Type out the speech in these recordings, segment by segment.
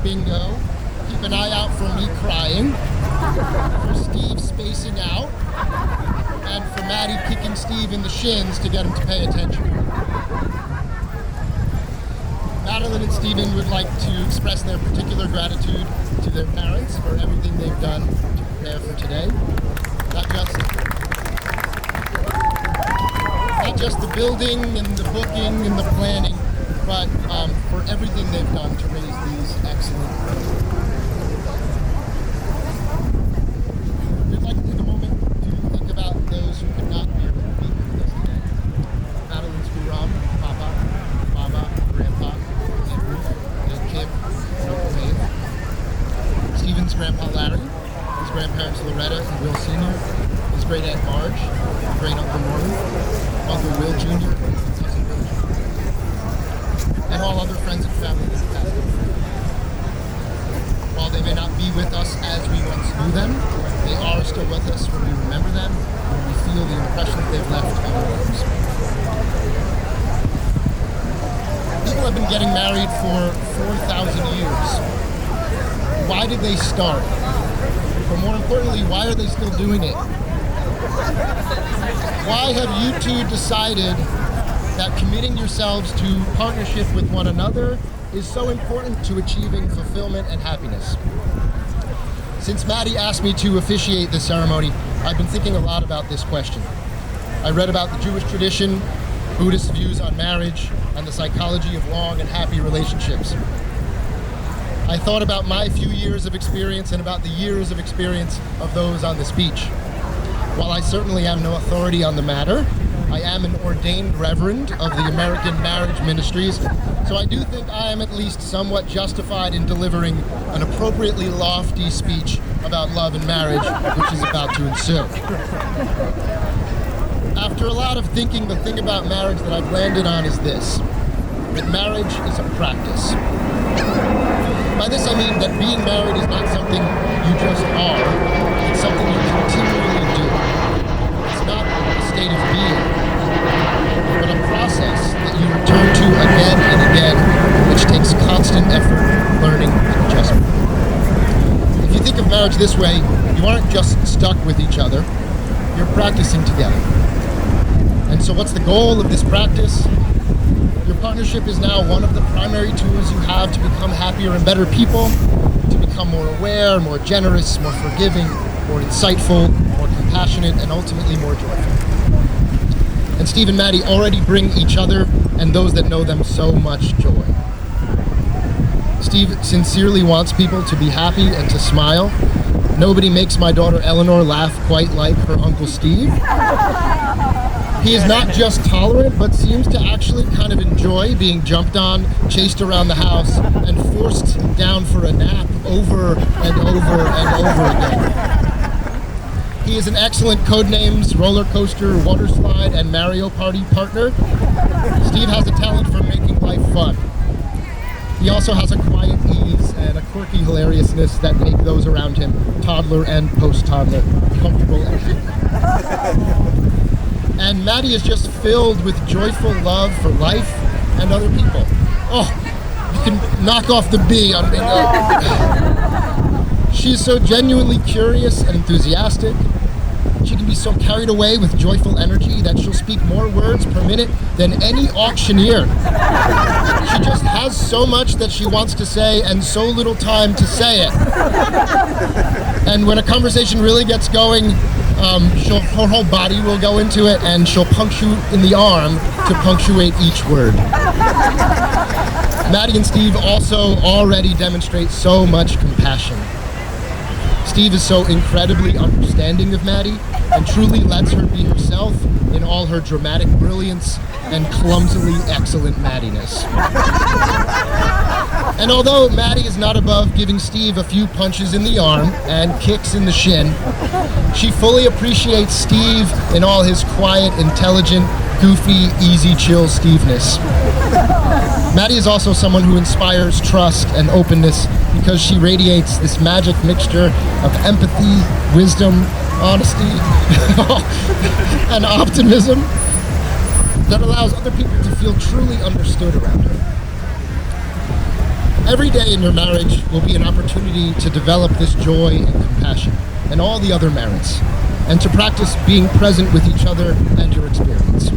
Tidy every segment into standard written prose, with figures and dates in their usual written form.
bingo. Keep an eye out for me crying, for Steve spacing out, and for Maddie kicking Steve in the shins to get him to pay attention. Madeline and Stephen would like to express their particular gratitude to their parents for everything they've done to prepare for today. Not just the building and the booking and the planning, but for everything they've done to raise these excellent children. We'd like to take a moment to think about those who could not be with us today. Madeline's Guram, Papa, Mama, Grandpa, Andrew, Aunt Kim, and Uncle Dave. Stephen's Grandpa Larry, his grandparents Loretta and Will Sr., his great Aunt Marge, great Uncle Norman, Uncle Will Jr., cousin Bill Jr., and all other friends and family that have passed away. While they may not be with us as we once knew them, they are still with us when we remember them, when we feel the impression that they've left on our lives. People have been getting married for 4,000 years. Why did they start? But more importantly, why are they still doing it? Why have you two decided that committing yourselves to partnership with one another is so important to achieving fulfillment and happiness? Since Maddie asked me to officiate this ceremony, I've been thinking a lot about this question. I read about the Jewish tradition, Buddhist views on marriage, and the psychology of long and happy relationships. I thought about my few years of experience and about the years of experience of those on this beach. While I certainly am no authority on the matter, I am an ordained reverend of the American Marriage Ministries, so I do think I am at least somewhat justified in delivering an appropriately lofty speech about love and marriage, which is about to ensue. After a lot of thinking, the thing about marriage that I've landed on is this: that marriage is a practice. By this I mean that being married is not something you just are, it's something you continually do. It's not a state of being, but a process that you return to again and again, which takes constant effort, learning, and adjustment. If you think of marriage this way, you aren't just stuck with each other, you're practicing together. And so what's the goal of this practice? Your partnership is now one of the primary tools you have to become happier and better people, to become more aware, more generous, more forgiving, more insightful, more compassionate, and ultimately more joyful. And Steve and Maddie already bring each other and those that know them so much joy. Steve sincerely wants people to be happy and to smile. Nobody makes my daughter Eleanor laugh quite like her Uncle Steve. He is not just tolerant, but seems to actually kind of enjoy being jumped on, chased around the house, and forced down for a nap over and over and over again. He is an excellent Codenames, roller coaster, water slide, and Mario Party partner. Steve has a talent for making life fun. He also has a quiet ease and a quirky hilariousness that make those around him, toddler and post-toddler, comfortable and happy. And Maddie is just filled with joyful love for life and other people. Oh, you can knock off the B on bingo. She's so genuinely curious and enthusiastic. She can be so carried away with joyful energy that she'll speak more words per minute than any auctioneer. She just has so much that she wants to say and so little time to say it. And when a conversation really gets going, her whole body will go into it, and she'll punctuate in the arm to punctuate each word. Maddie and Steve also already demonstrate so much compassion. Steve is so incredibly understanding of Maddie and truly lets her be herself in all her dramatic brilliance and clumsily excellent Maddiness. And although Maddie is not above giving Steve a few punches in the arm and kicks in the shin, she fully appreciates Steve in all his quiet, intelligent, goofy, easy, chill Steve-ness. Maddie is also someone who inspires trust and openness because she radiates this magic mixture of empathy, wisdom, honesty, and optimism that allows other people to feel truly understood around her. Every day in your marriage will be an opportunity to develop this joy and compassion and all the other merits, and to practice being present with each other and your experience.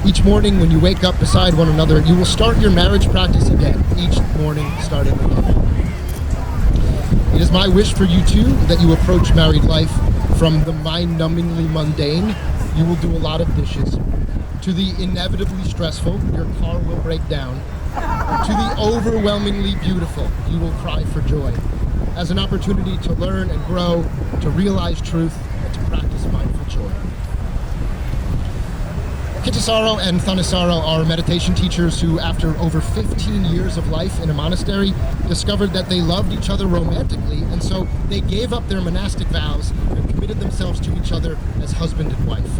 Each morning when you wake up beside one another, you will start your marriage practice again, each morning starting again. It is my wish for you too that you approach married life from the mind-numbingly mundane, you will do a lot of dishes, to the inevitably stressful, your car will break down, to the overwhelmingly beautiful, you will cry for joy, as an opportunity to learn and grow, to realize truth, and to practice mindful joy. Kitasaro and Thanissaro are meditation teachers who, after over 15 years of life in a monastery, discovered that they loved each other romantically, and so they gave up their monastic vows and committed themselves to each other as husband and wife.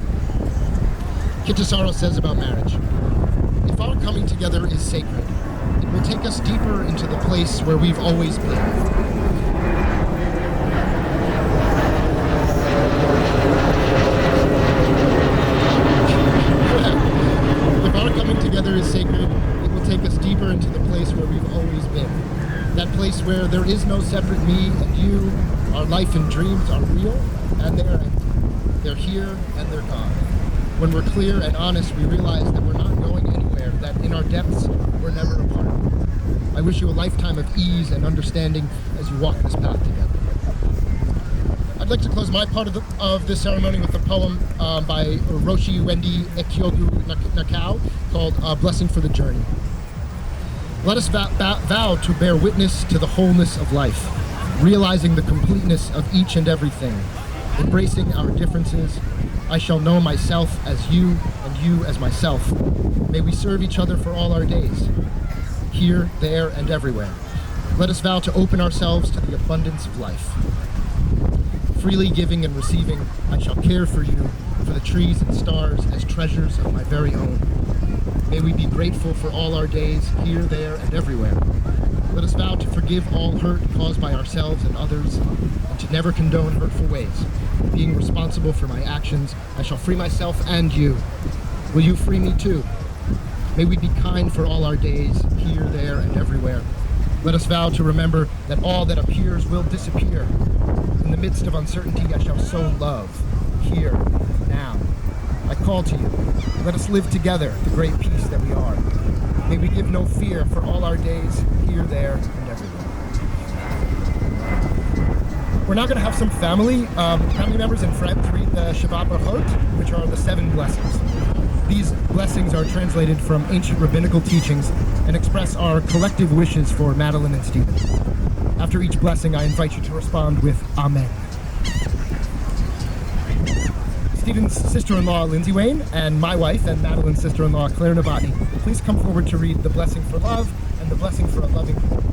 Kitasaro says about marriage, "If our coming together is sacred, it will take us deeper into the place where we've always been. Is sacred, it will take us deeper into the place where we've always been. That place where there is no separate me and you, our life and dreams are real and they're empty. They're here and they're gone. When we're clear and honest, we realize that we're not going anywhere, that in our depths, we're never apart. I wish you a lifetime of ease and understanding as you walk this path together." I'd like to close my part of this ceremony with a poem by Roshi Wendy Ekyogu Nakao called Blessing for the Journey. Let us vow to bear witness to the wholeness of life, realizing the completeness of each and everything, embracing our differences. I shall know myself as you and you as myself. May we serve each other for all our days, here, there, and everywhere. Let us vow to open ourselves to the abundance of life. Freely giving and receiving, I shall care for you, for the trees and stars as treasures of my very own. May we be grateful for all our days, here, there, and everywhere. Let us vow to forgive all hurt caused by ourselves and others, and to never condone hurtful ways. Being responsible for my actions, I shall free myself and you. Will you free me too? May we be kind for all our days, here, there, and everywhere. Let us vow to remember that all that appears will disappear. In the midst of uncertainty, I shall sow love, here, now. I call to you. Let us live together the great peace that we are. May we give no fear for all our days, here, there, and everywhere. We're now going to have some family members and friends read the Shabbat Brachot, which are the 7 blessings. These blessings are translated from ancient rabbinical teachings and express our collective wishes for Madeline and Stephen. After each blessing, I invite you to respond with Amen. Stephen's sister-in-law, Lindsay Wayne, and my wife and Madeline's sister-in-law, Claire Novotny, please come forward to read the blessing for love and the blessing for a loving home.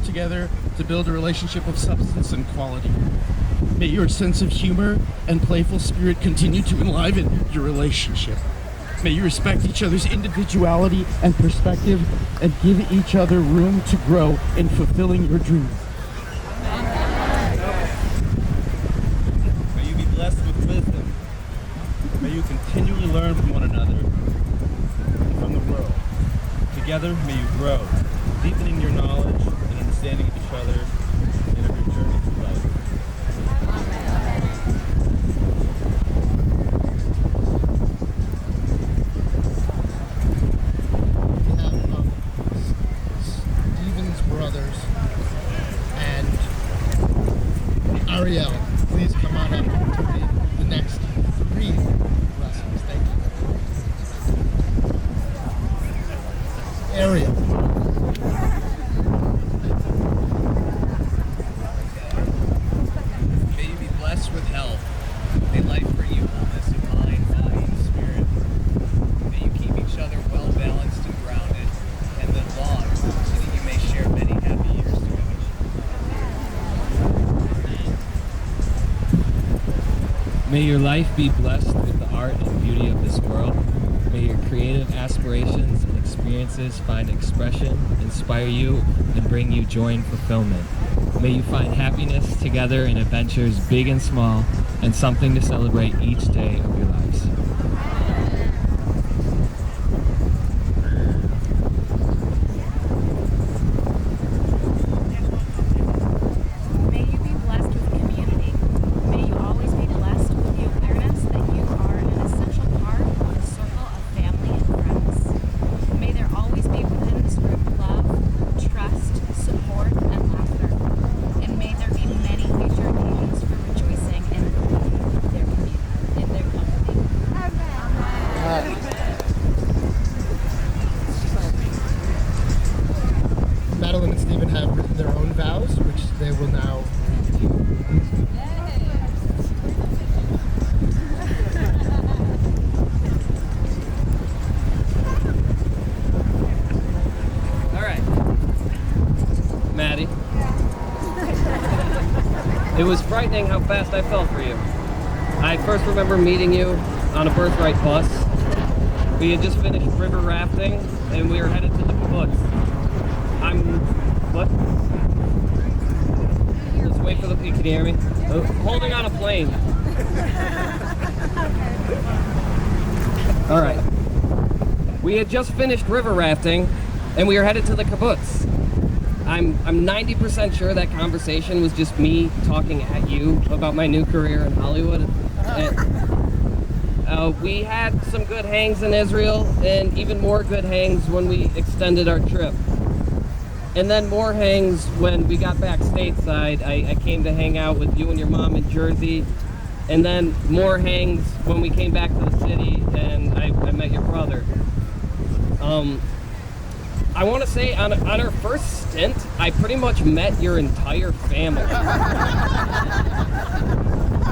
Together to build a relationship of substance and quality. May your sense of humor and playful spirit continue to enliven your relationship. May you respect each other's individuality and perspective and give each other room to grow in fulfilling your dreams. May you be blessed with wisdom you continually learn from one another and from the world. Together, may you grow, deepening your knowledge and understanding of each other and of your journey through life. We have Steven's brothers and Ariel. Please come on up to the next 3 lessons. Thank you. Ariel. May you be blessed with health. May life bring you wholeness of mind, body, and spirit. May you keep each other well balanced and grounded, and live long, so that you may share many happy years together. May your life be blessed with the art and beauty of this world. May your creative aspirations and experiences find expression, inspire you, and bring you joy and fulfillment. May you find happiness together in adventures big and small, and something to celebrate each day of your lives. May you be blessed with community. May you always be blessed with the awareness that you are an essential part of a circle of family and friends. May there always be within this group love, trust, support, and laughter. And may there be many future occasions for rejoicing in their community, in their company. Madeline and Stephen have written their own vows, which they will now read to you. All right. Maddie. It was frightening how fast I fell for you. I first remember meeting you on a birthright bus. We had just finished river rafting, and we were headed to the woods. What? Let's wait for you can hear me? Holding on a plane. All right. We had just finished river rafting, and we were headed to the kibbutz. I'm 90% sure that conversation was just me talking at you about my new career in Hollywood. We had some good hangs in Israel, and even more good hangs when we extended our trip. And then more hangs when we got back stateside. I came to hang out with you and your mom in Jersey. And then more hangs when we came back to the city and I met your brother. I want to say on our first stint, I pretty much met your entire family.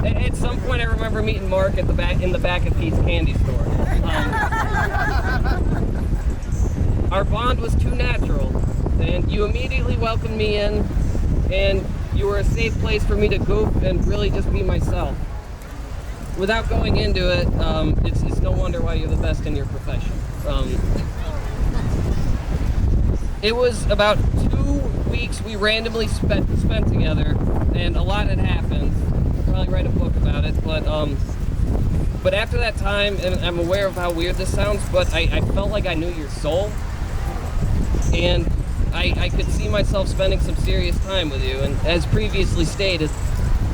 At some point, I remember meeting Mark in the back of Pete's candy store. Our bond was too natural, and you immediately welcomed me in, and you were a safe place for me to goof and really just be myself. Without going into it, it's no wonder why you're the best in your profession. It was about 2 weeks we randomly spent together, and a lot had happened. I'll probably write a book about it, but after that time, and I'm aware of how weird this sounds, but I felt like I knew your soul, and I could see myself spending some serious time with you, and as previously stated,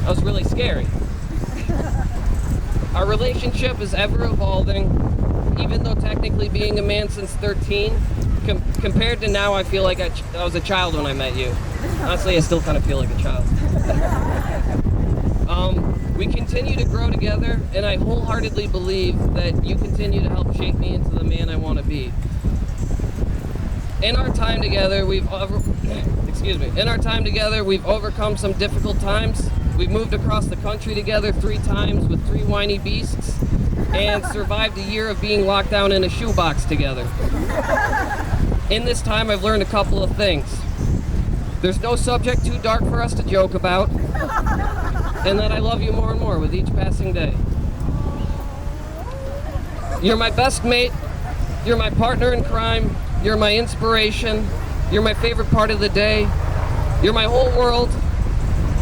I was really scary. Our relationship is ever evolving, even though technically being a man since 13, compared to now, I feel like I was a child when I met you. Honestly, I still kind of feel like a child. We continue to grow together, and I wholeheartedly believe that you continue to help shape me into the man I want to be. In our time together, we've overcome some difficult times. We've moved across the country together 3 times with 3 whiny beasts, and survived a year of being locked down in a shoebox together. In this time, I've learned a couple of things. There's no subject too dark for us to joke about, and that I love you more and more with each passing day. You're my best mate, you're my partner in crime, you're my inspiration, you're my favorite part of the day, you're my whole world,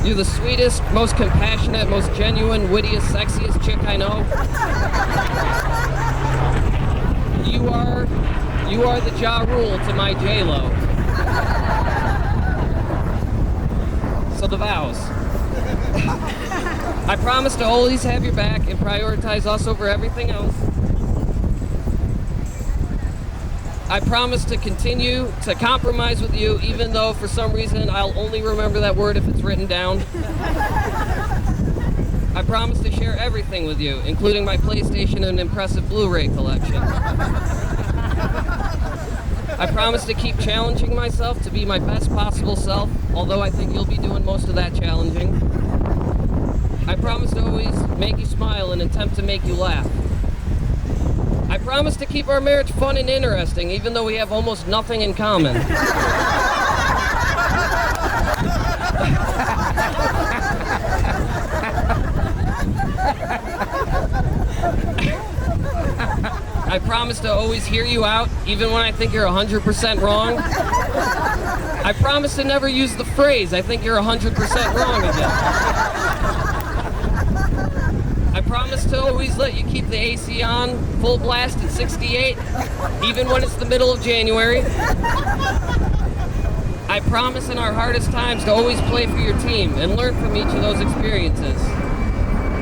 You're the sweetest, most compassionate, most genuine, wittiest, sexiest chick I know. You are the Ja Rule to my J-Lo. So the vows. I promise to always have your back and prioritize us over everything else. I promise to continue to compromise with you, even though for some reason I'll only remember that word if it's written down. I promise to share everything with you, including my PlayStation and impressive Blu-ray collection. I promise to keep challenging myself to be my best possible self, although I think you'll be doing most of that challenging. I promise to always make you smile and attempt to make you laugh. I promise to keep our marriage fun and interesting, even though we have almost nothing in common. I promise to always hear you out, even when I think you're 100% wrong. I promise to never use the phrase, I think you're 100% wrong again. I promise to always let you keep the AC on, full blast at 68, even when it's the middle of January. I promise in our hardest times to always play for your team and learn from each of those experiences.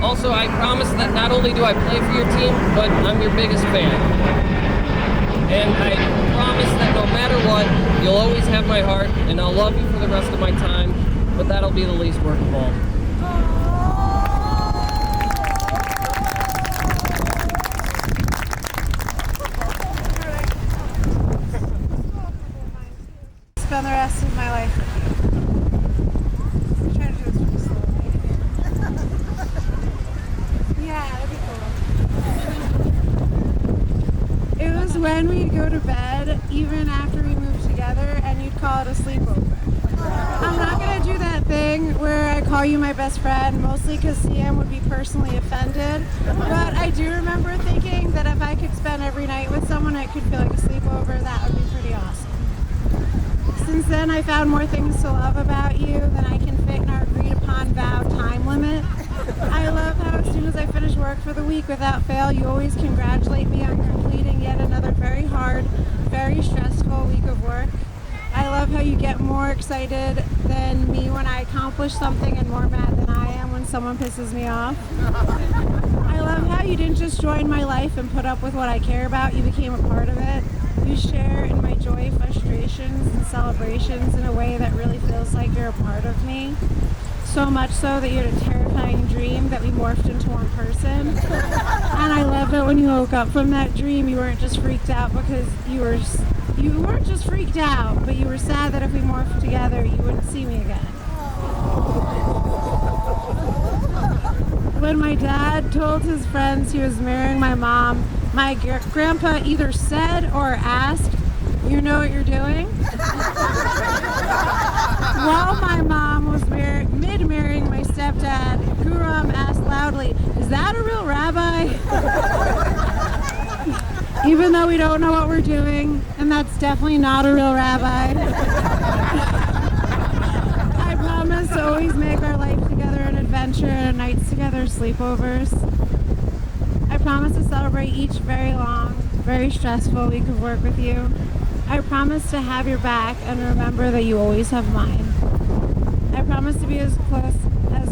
Also, I promise that not only do I play for your team, but I'm your biggest fan. And I promise that no matter what, you'll always have my heart, and I'll love you for the rest of my time, but that'll be the least work of all. Spend the rest of my life with you. I'm trying to do this pretty slowly. Yeah, that'd be cool. It was when we'd go to bed, even after we moved together, and you'd call it a sleepover. I'm not gonna do that thing where I call you my best friend, mostly because CM would be personally offended. But I do remember thinking that if I could spend every night with someone, it could feel like a sleepover. That would be pretty awesome. Since then, I found more things to love about you than I can fit in our agreed-upon vowed time limit. I love how as soon as I finish work for the week without fail, you always congratulate me on completing yet another very hard, very stressful week of work. I love how you get more excited than me when I accomplish something and more mad than I am when someone pisses me off. I love how you didn't just join my life and put up with what I care about, you became a part of it. You share in my joy, frustrations, and celebrations in a way that really feels like you're a part of me. So much so that you had a terrifying dream that we morphed into one person. And I love that when you woke up from that dream, you weren't just freaked out because you weren't just freaked out, but you were sad that if we morphed together, you wouldn't see me again. When my dad told his friends he was marrying my mom, my grandpa either said or asked, "You know what you're doing?" While my mom was mid-marrying my stepdad, Guram asked loudly, "Is that a real rabbi?" Even though we don't know what we're doing, and that's definitely not a real rabbi. I promise to always make our life together an adventure and nights together sleepovers. I promise to celebrate each very long, very stressful week of work with you. I promise to have your back and remember that you always have mine. I promise to be as close as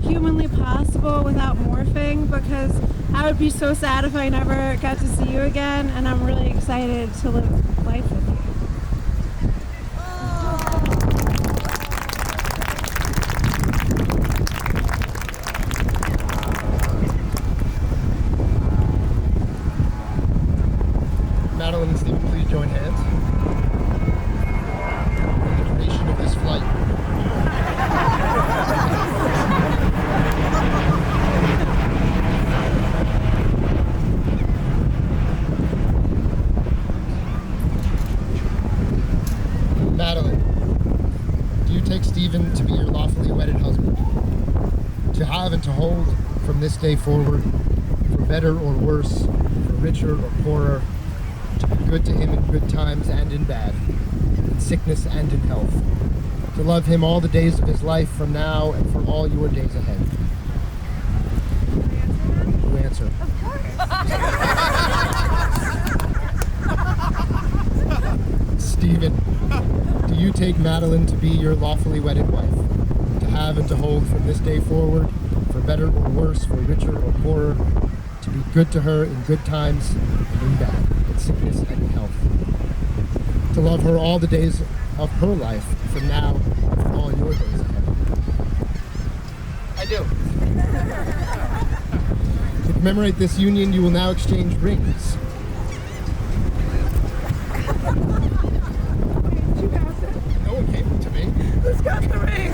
humanly possible without morphing, because I would be so sad if I never got to see you again, and I'm really excited to live life with you. Madeline Steve, please join hands in the duration of this flight. Madeline, do you take Stephen to be your lawfully wedded husband, to have and to hold from this day forward, for better or worse, for richer or poorer, to be good to him in good times and in bad, in sickness and in health, to love him all the days of his life from now and for all your days ahead. You answer. Of course. Stephen, do you take Madeline to be your lawfully wedded wife, to have and to hold from this day forward, for better or worse, for richer or poorer, to be good to her in good times and in bad, in sickness and in health, to love her all the days of her life from now and for all your days ahead? I do. To commemorate this union, you will now exchange rings. No one gave them to me. Who's got the ring?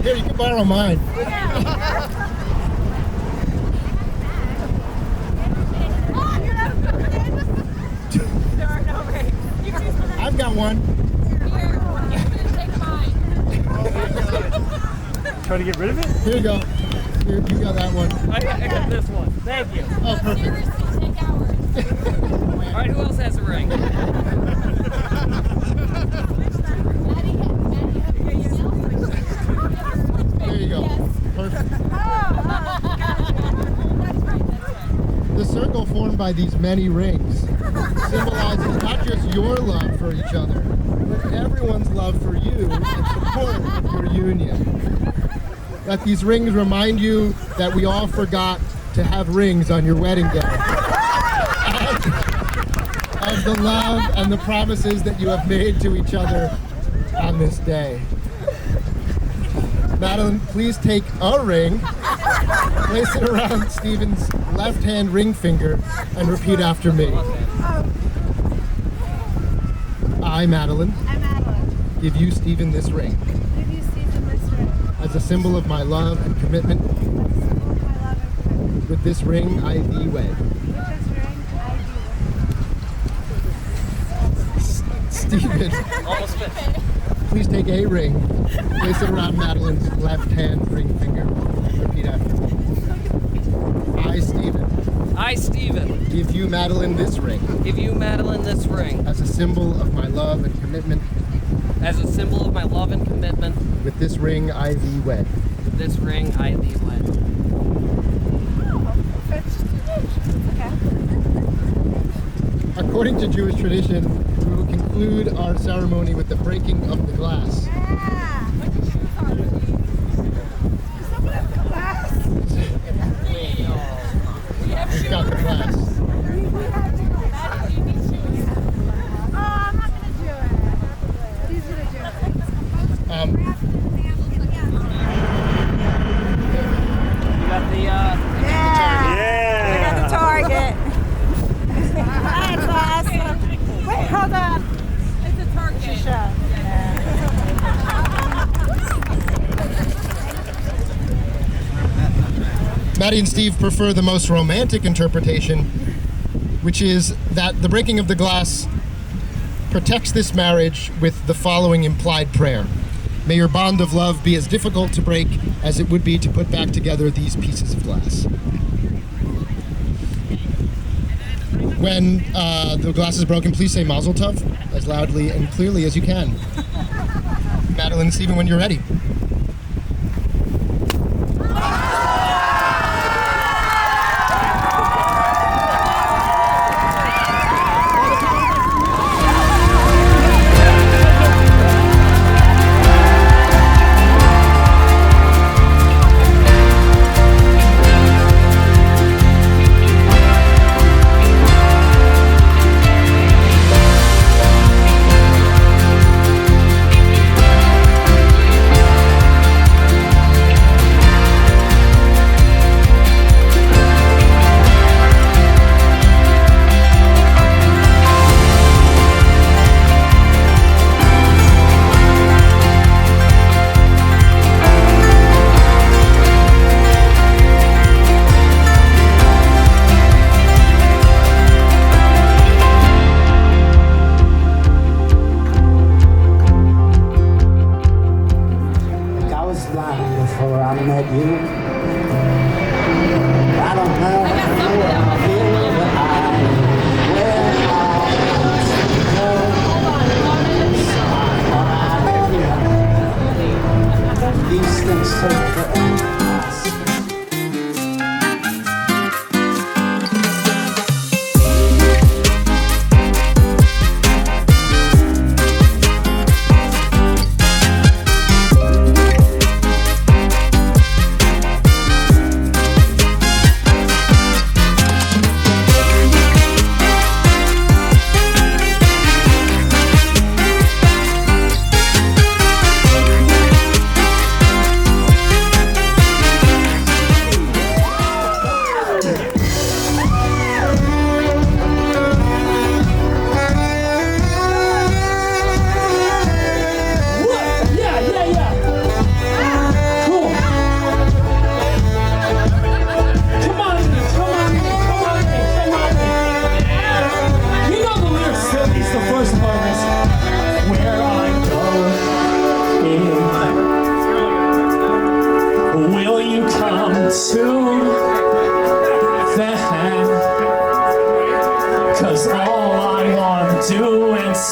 Here, you can borrow mine. There are no rings. You choose the ring. I've got one. Try to get rid of it? Here you go. Here, you got that one. I got this one. Thank you. Oh, perfect. All right, who else has a ring? There you go. Perfect. The circle formed by these many rings symbolizes not just your love for each other, but everyone's love for you and support of your union. Let these rings remind you that we all forgot to have rings on your wedding day. Of the love and the promises that you have made to each other on this day. Madeline, please take a ring, place it around Stephen's left-hand ring finger, and repeat after me. I, Madeline, I'm Madeline. give you, Stephen, this ring Give you Stephen this ring. as a symbol of my love and commitment. As a symbol of my love and commitment. With this ring, I thee wed. With this ring, I do. Stephen, Almost finished. please take a ring, place it around Madeline's left-hand ring finger, and repeat after me. I, Stephen, I, Stephen, give you, Madeline, this ring give you, Madeline, this ring as a symbol of my love and commitment. as a symbol of my love and commitment. With this ring, I thee wed. With this ring, I thee wed. Okay. According to Jewish tradition, we will conclude our ceremony with the breaking of the glass. Yeah. Put your shoes on, please. Does someone have glass? We've got the glass. Oh, I'm not gonna do it. He's gonna do it. You got the, Yeah. I got the target. That's awesome. Wait, hold on. It's a target. Maddie and Steve prefer the most romantic interpretation, which is that the breaking of the glass protects this marriage with the following implied prayer. May your bond of love be as difficult to break as it would be to put back together these pieces of glass. When the glass is broken, please say Mazel Tov as loudly and clearly as you can. Madeline and Stephen, when you're ready.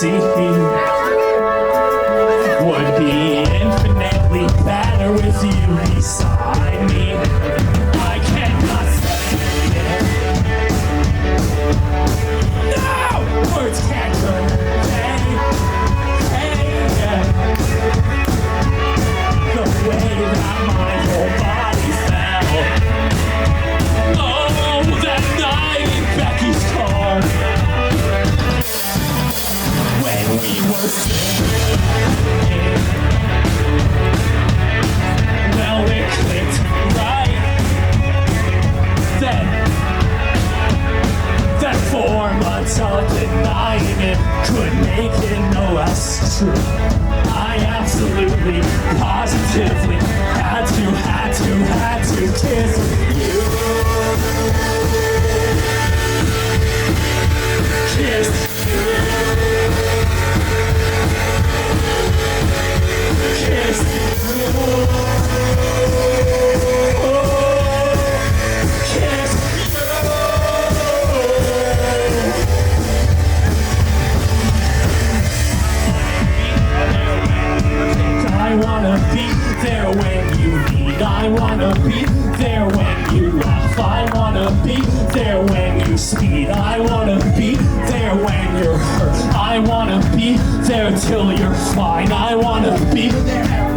see would be infinitely better with you beside me. I cannot say it. No! Words can't convey the way that my whole body felt. Oh, that night in Becky's car, when we were singing, well, it clicked right then. That 4 months of denying it could make it no less true. I absolutely, positively had to kiss you. Kiss you. Kiss you. Kiss I wanna be there when you need. I wanna be there when you laugh. I wanna be there when you speed. I wanna be there when you're hurt. I wanna be there till you're fine. I wanna be there.